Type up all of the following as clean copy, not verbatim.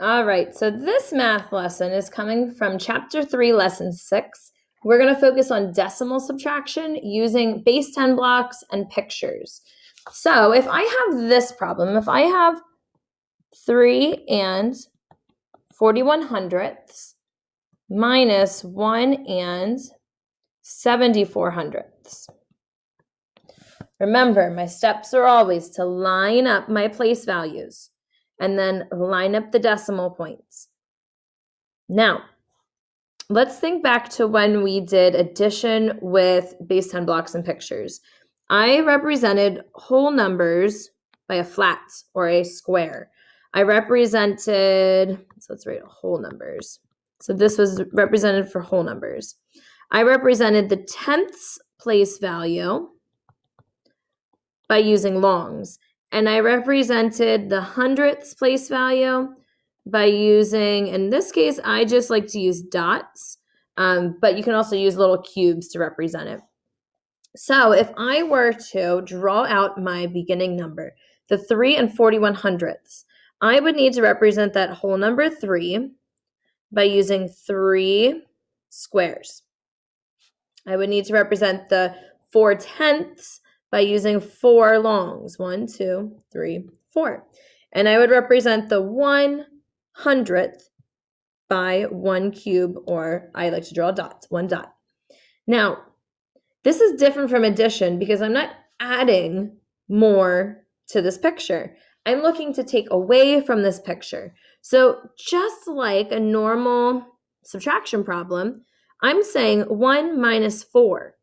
All right, so this math lesson is coming from Chapter 3, Lesson 6. We're going to focus on decimal subtraction using base 10 blocks and pictures. So if I have this problem, if I have 3 and 41 hundredths minus 1 and 74 hundredths. Remember, my steps are always to line up my place values and then line up the decimal points. Now, let's think back to when we did addition with base 10 blocks and pictures. I represented whole numbers by a flat or a square. I represented, so let's write whole numbers. So this was represented for whole numbers. I represented the tenths place value by using longs. And I represented the hundredths place value by using, in this case, I just like to use dots, but you can also use little cubes to represent it. So if I were to draw out my beginning number, the 3 and 41 hundredths, I would need to represent that whole number 3 by using 3 squares. I would need to represent the 4 tenths by using 4 longs, 1, 2, 3, 4. And I would represent the 1/100th by 1 cube, or I like to draw dots, 1 dot. Now, this is different from addition because I'm not adding more to this picture. I'm looking to take away from this picture. So just like a normal subtraction problem, I'm saying 1 minus 4.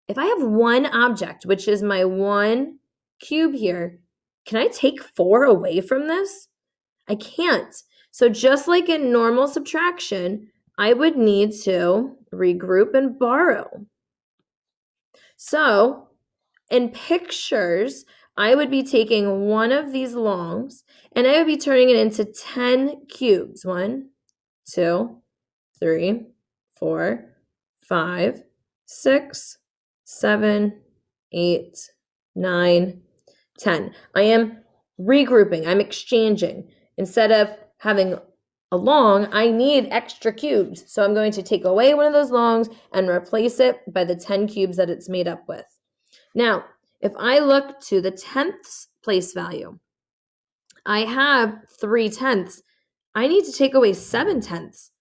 If I have one object, which is my 1 cube here, can I take 4 away from this? I can't. So just like in normal subtraction, I would need to regroup and borrow. So in pictures, I would be taking one of these longs and I would be turning it into 10 cubes. 1, 2, 3, 4, 5, 6, 7, 8, 9, 10. I am regrouping. I'm exchanging. Instead of having a long, I need extra cubes. So I'm going to take away one of those longs and replace it by the 10 cubes that it's made up with. Now, if I look to the tenths place value, I have 3 tenths. I need to take away 7 tenths.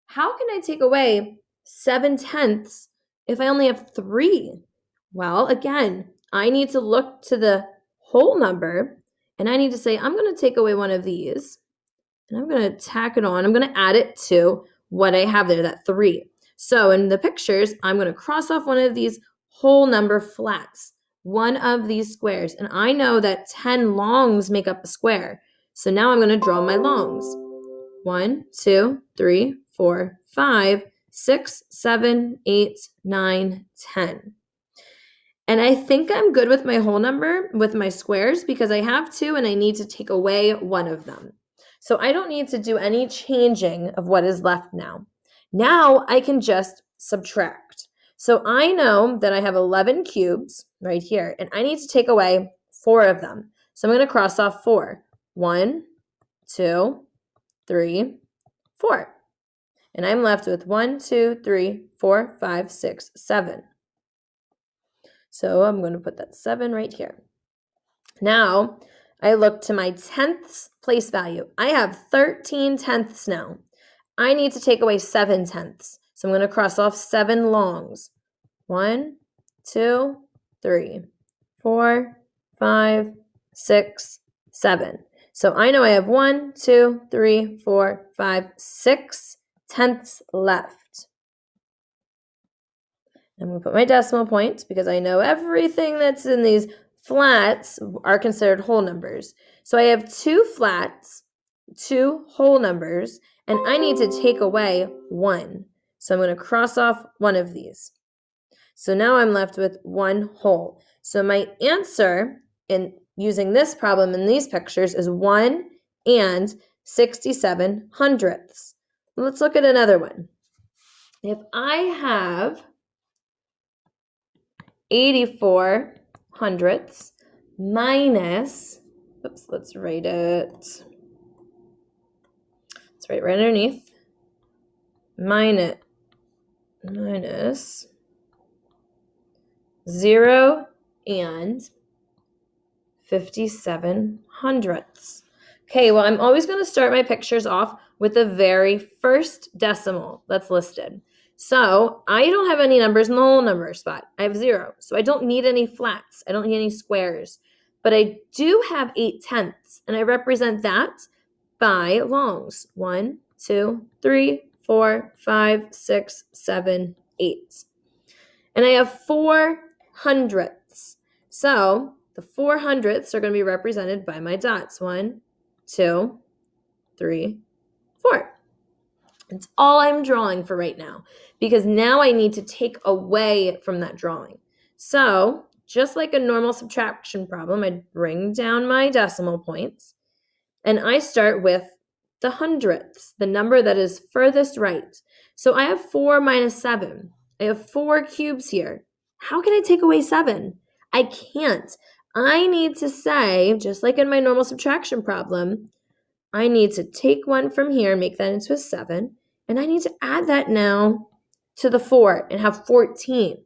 How can I take away 7 tenths if I only have 3? Well, again, I need to look to the whole number and I need to say, I'm going to take away one of these and I'm going to tack it on. I'm going to add it to what I have there, that 3. So in the pictures, I'm going to cross off one of these whole number flats, one of these squares. And I know that 10 longs make up a square. So now I'm going to draw my longs. 1, 2, 3, 4, 5, 6, 7, 8, 9, 10. And I think I'm good with my whole number, with my squares, because I have 2 and I need to take away one of them. So I don't need to do any changing of what is left now. Now I can just subtract. So I know that I have 11 cubes right here, and I need to take away 4 of them. So I'm going to cross off 4. 1, 2, 3, 4. And I'm left with 1, 2, 3, 4, 5, 6, 7. So I'm going to put that 7 right here. Now I look to my tenths place value. I have 13 tenths now. I need to take away 7 tenths. So I'm going to cross off 7 longs. 1, 2, 3, 4, 5, 6, 7. So I know I have 1, 2, 3, 4, 5, 6 tenths left. I'm going to put my decimal points because I know everything that's in these flats are considered whole numbers. So I have 2 flats, 2 whole numbers, and I need to take away 1. So I'm going to cross off one of these. So now I'm left with 1 whole. So my answer in using this problem in these pictures is 1 and 67 hundredths. Let's look at another one. If I have 84 hundredths minus, let's write it. Let's write right underneath. Minus 0 and 57 hundredths. Okay, well, I'm always going to start my pictures off with the very first decimal that's listed. So I don't have any numbers in the whole number spot. I have 0. So I don't need any flats. I don't need any squares. But I do have 8/10ths, and I represent that by longs. 1, 2, 3, 4, 5, 6, 7, 8. And I have 4 hundredths. So the 4 hundredths are going to be represented by my dots. 1, 2, 3, 4. It's all I'm drawing for right now, because now I need to take away from that drawing. So just like a normal subtraction problem, I bring down my decimal points, and I start with the hundredths, the number that is furthest right. So I have 4 minus 7. I have 4 cubes here. How can I take away 7? I can't. I need to say, just like in my normal subtraction problem, I need to take 1 from here and make that into a 7. And I need to add that now to the 4 and have 14.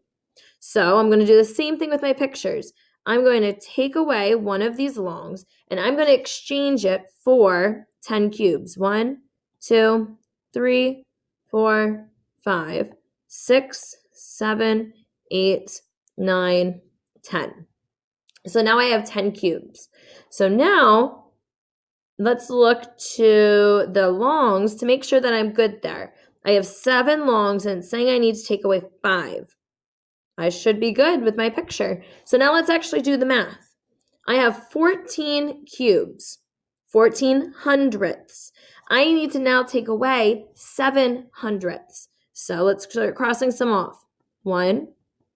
So I'm going to do the same thing with my pictures. I'm going to take away one of these longs, and I'm going to exchange it for 10 cubes. 1, 2, 3, 4, 5, 6, 7, 8, 9, 10. So now I have 10 cubes. So now let's look to the longs to make sure that I'm good there. I have 7 longs, and it's saying I need to take away 5. I should be good with my picture. So now let's actually do the math. I have 14 cubes, 14 hundredths. I need to now take away 7 hundredths. So let's start crossing some off. 1,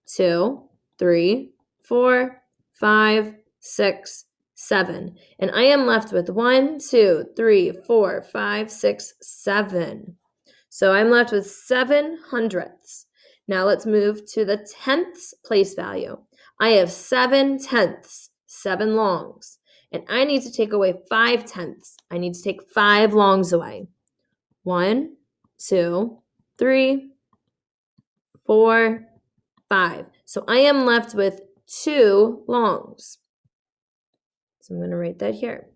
2, 3, 4, 5, 6, 7. And I am left with 1, 2, 3, 4, 5, 6, 7. So I'm left with 7 hundredths. Now let's move to the tenths place value. I have 7 tenths, 7 longs. And I need to take away 5 tenths. I need to take 5 longs away. 1, 2, 3, 4, 5. So I am left with 2 longs. So I'm going to write that here.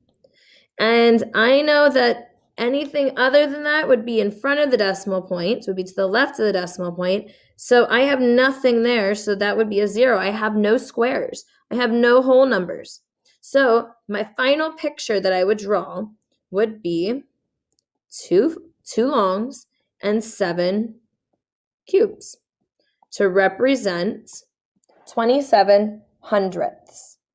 And I know that anything other than that would be in front of the decimal point, would be to the left of the decimal point. So I have nothing there, so that would be a 0. I have no squares. I have no whole numbers. So my final picture that I would draw would be two longs and 7 cubes to represent 27 hundredths.